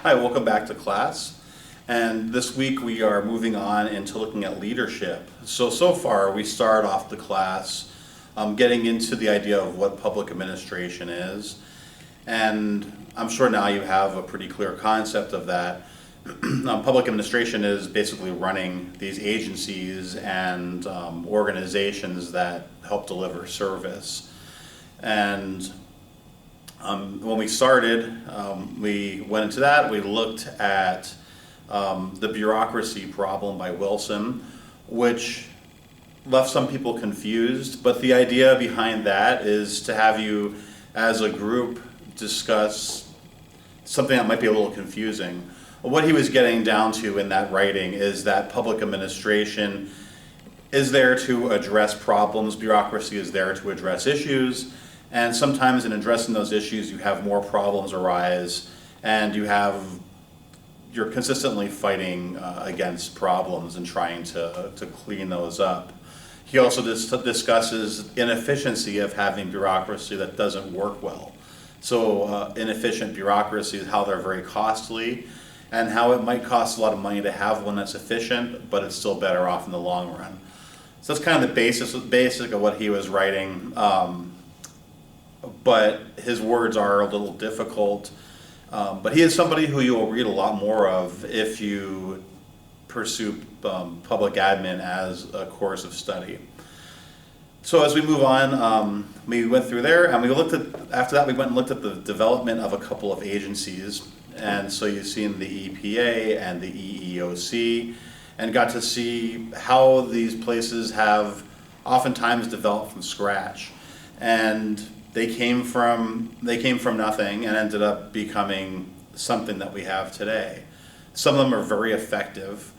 Hi, welcome back to class. And this week we are moving on into looking at leadership. So far we start off the class getting into the idea of what public administration is. And I'm sure now you have a pretty clear concept of that. Public administration is basically running these agencies and organizations that help deliver service. And when we started, we went into that. We looked at the bureaucracy problem by Wilson, which left some people confused. But the idea behind that is to have you, as a group, discuss something that might be a little confusing. What he was getting down to in that writing is that public administration is there to address problems, bureaucracy is there to address issues, and sometimes in addressing those issues you have more problems arise and you're consistently fighting against problems and trying to clean those up. He also discusses inefficiency of having bureaucracy that doesn't work well. So inefficient bureaucracy is how they're very costly and how it might cost a lot of money to have one that's efficient, but it's still better off in the long run. So that's kind of the basic of what he was writing, but his words are a little difficult. But he is somebody who you will read a lot more of if you pursue public admin as a course of study. So as we move on, we went through there and after that we went and looked at the development of a couple of agencies. And so you've seen the EPA and the EEOC and got to see how these places have oftentimes developed from scratch. And they came from nothing and ended up becoming something that we have today. Some of them are very effective.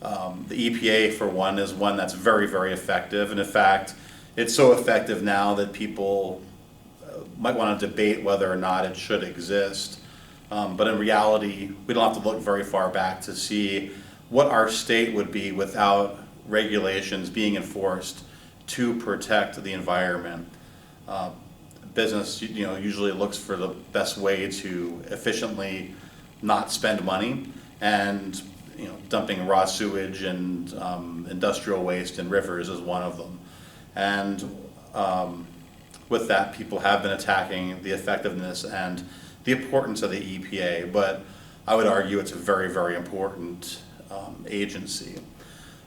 The EPA, for one, is one that's very, very effective. And in fact, it's so effective now that people might want to debate whether or not it should exist. But in reality, we don't have to look very far back to see what our state would be without regulations being enforced to protect the environment. Business, usually looks for the best way to efficiently not spend money, and dumping raw sewage and industrial waste in rivers is one of them. And with that, people have been attacking the effectiveness and the importance of the EPA, but I would argue it's a very, very important agency.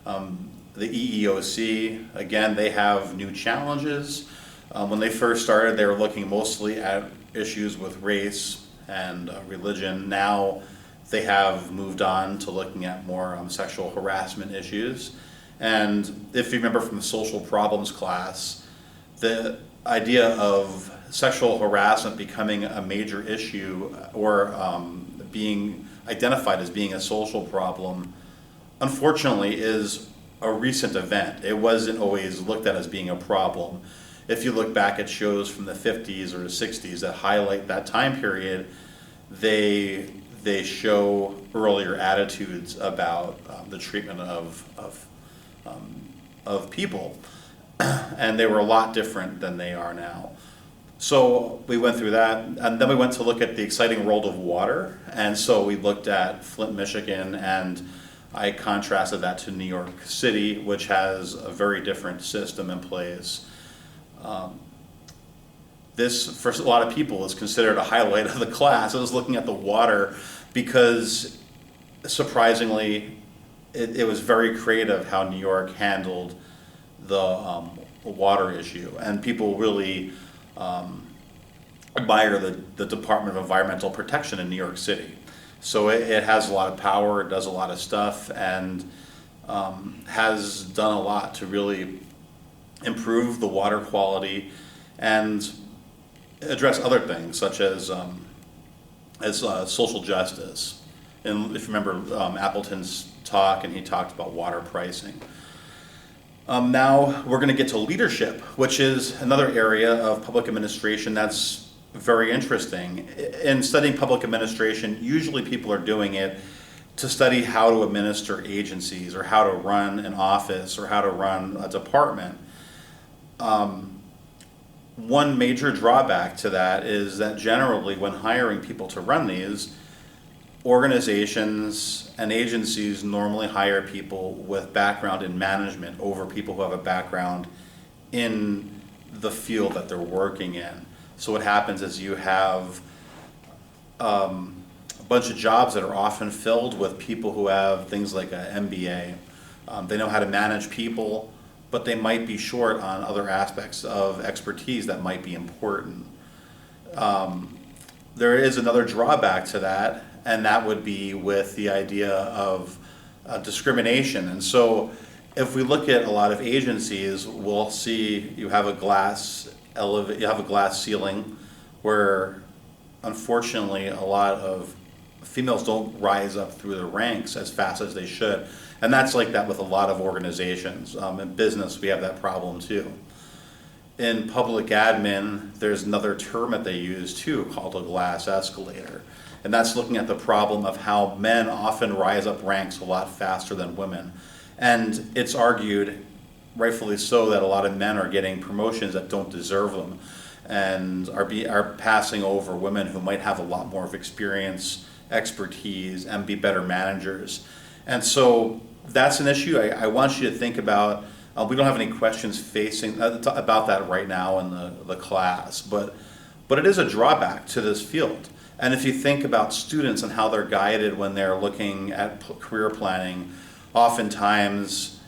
The EEOC, again, they have new challenges. When they first started, they were looking mostly at issues with race and religion. Now they have moved on to looking at more sexual harassment issues. And if you remember from the social problems class, the idea of sexual harassment becoming a major issue or being identified as being a social problem, unfortunately, is a recent event. It wasn't always looked at as being a problem. If you look back at shows from the 50s or the 60s that highlight that time period, they show earlier attitudes about the treatment of people, and they were a lot different than they are now. So we went through that, and then we went to look at the exciting world of water, and so we looked at Flint, Michigan, and I contrasted that to New York City, which has a very different system in place. This, for a lot of people, is considered a highlight of the class. I was looking at the water because, surprisingly, it was very creative how New York handled the water issue, and people really admire the Department of Environmental Protection in New York City. So it has a lot of power, it does a lot of stuff, and has done a lot to really improve the water quality and address other things such as social justice. And if you remember Appleton's talk, and he talked about water pricing. Now we're going to get to leadership, which is another area of public administration that's very interesting. In studying public administration, usually people are doing it to study how to administer agencies or how to run an office or how to run a department. One major drawback to that is that generally when hiring people to run these, organizations and agencies normally hire people with background in management over people who have a background in the field that they're working in. So what happens is you have a bunch of jobs that are often filled with people who have things like an MBA. They know how to manage people, but they might be short on other aspects of expertise that might be important. There is another drawback to that, and that would be with the idea of discrimination. And so if we look at a lot of agencies, we'll see you have a glass ceiling where unfortunately a lot of females don't rise up through the ranks as fast as they should. And that's like that with a lot of organizations. In business, we have that problem too. In public admin, there's another term that they use too called a glass escalator. And that's looking at the problem of how men often rise up ranks a lot faster than women. And it's argued, rightfully so, that a lot of men are getting promotions that don't deserve them and are passing over women who might have a lot more of experience, expertise, and be better managers. And so that's an issue I want you to think about. We don't have any questions facing about that right now in the class, but it is a drawback to this field. And if you think about students and how they're guided when they're looking at career planning, oftentimes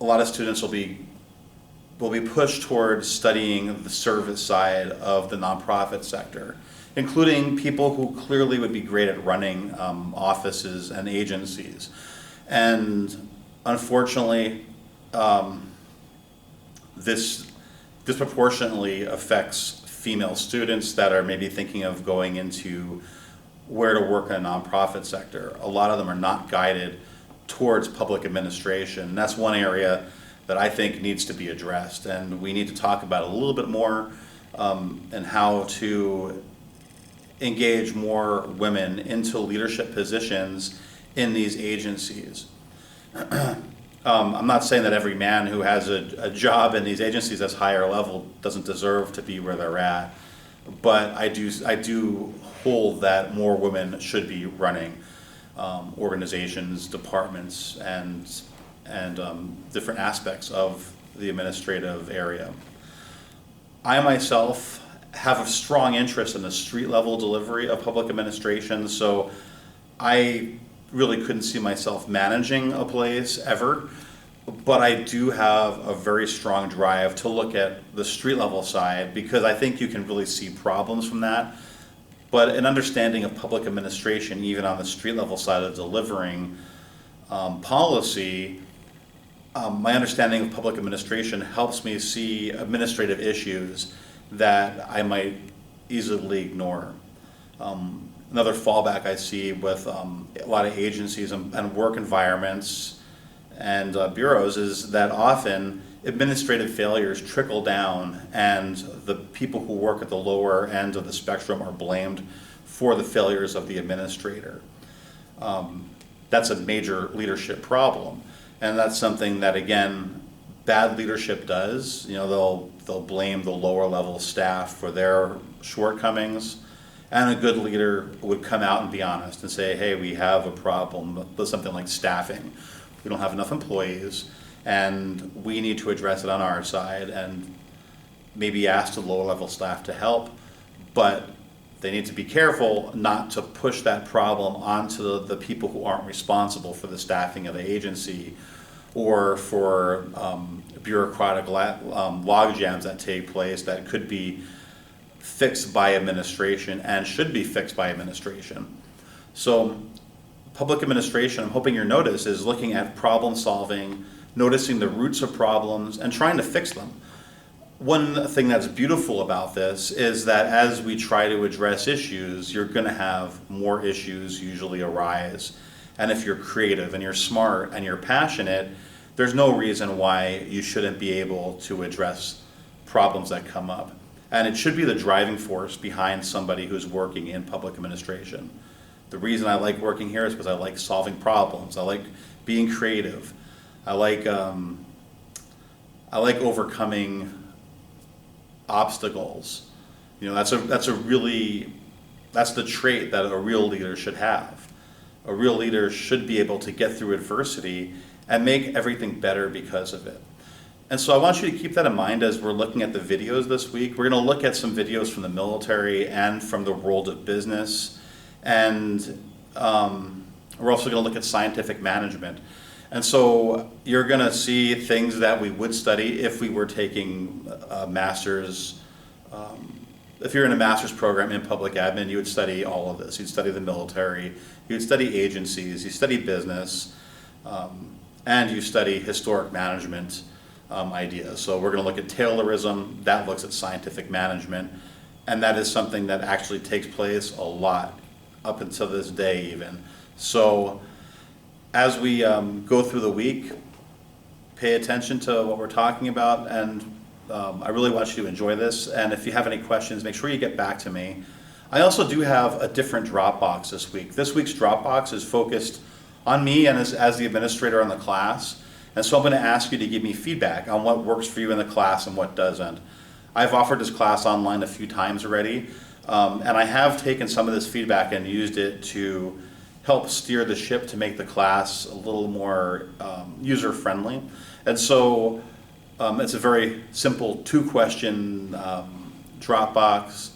a lot of students will be pushed towards studying the service side of the nonprofit sector, including people who clearly would be great at running offices and agencies. And unfortunately, this disproportionately affects female students that are maybe thinking of going into where to work in a nonprofit sector. A lot of them are not guided towards public administration. And that's one area that I think needs to be addressed. And we need to talk about a little bit more and how to engage more women into leadership positions in these agencies. I'm not saying that every man who has a job in these agencies that's higher level doesn't deserve to be where they're at, but I do hold that more women should be running organizations, departments, and different aspects of the administrative area. I myself have a strong interest in the street level delivery of public administration, so I really couldn't see myself managing a place ever, but I do have a very strong drive to look at the street level side because I think you can really see problems from that. But an understanding of public administration, even on the street level side of delivering policy, my understanding of public administration helps me see administrative issues that I might easily ignore. Another fallback I see with a lot of agencies and work environments and bureaus is that often administrative failures trickle down and the people who work at the lower end of the spectrum are blamed for the failures of the administrator. That's a major leadership problem, and that's something that, again, bad leadership does. You know, they'll blame the lower level staff for their shortcomings. And a good leader would come out and be honest and say, hey, we have a problem with something like staffing. We don't have enough employees, and we need to address it on our side, and maybe ask the lower level staff to help, but they need to be careful not to push that problem onto the people who aren't responsible for the staffing of the agency or for bureaucratic log jams that take place that could be fixed by administration and should be fixed by administration. So public administration, I'm hoping your notice, is looking at problem solving, noticing the roots of problems, and trying to fix them. One thing that's beautiful about this is that as we try to address issues, you're going to have more issues usually arise. And if you're creative and you're smart and you're passionate, there's no reason why you shouldn't be able to address problems that come up. And it should be the driving force behind somebody who's working in public administration. The reason I like working here is because I like solving problems. I like being creative. I like overcoming obstacles. You know, that's a really That's the trait that a real leader should have. A real leader should be able to get through adversity and make everything better because of it. And so I want you to keep that in mind as we're looking at the videos this week. We're going to look at some videos from the military and from the world of business. And we're also going to look at scientific management. And so you're going to see things that we would study if we were taking a master's. If you're in a master's program in public admin, you would study all of this. You'd study the military, you'd study agencies, you study business, and you study historic management ideas. So we're going to look at Taylorism, that looks at scientific management, and that is something that actually takes place a lot up until this day even. So as we go through the week, pay attention to what we're talking about, and I really want you to enjoy this. And if you have any questions, make sure you get back to me. I also do have a different Dropbox this week. This week's Dropbox is focused on me and as the administrator on the class. And so I'm going to ask you to give me feedback on what works for you in the class and what doesn't. I've offered this class online a few times already, and I have taken some of this feedback and used it to help steer the ship to make the class a little more user-friendly. And so it's a very simple 2-question Dropbox,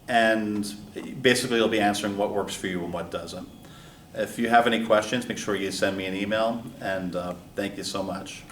and basically you'll be answering what works for you and what doesn't. If you have any questions, make sure you send me an email, and thank you so much.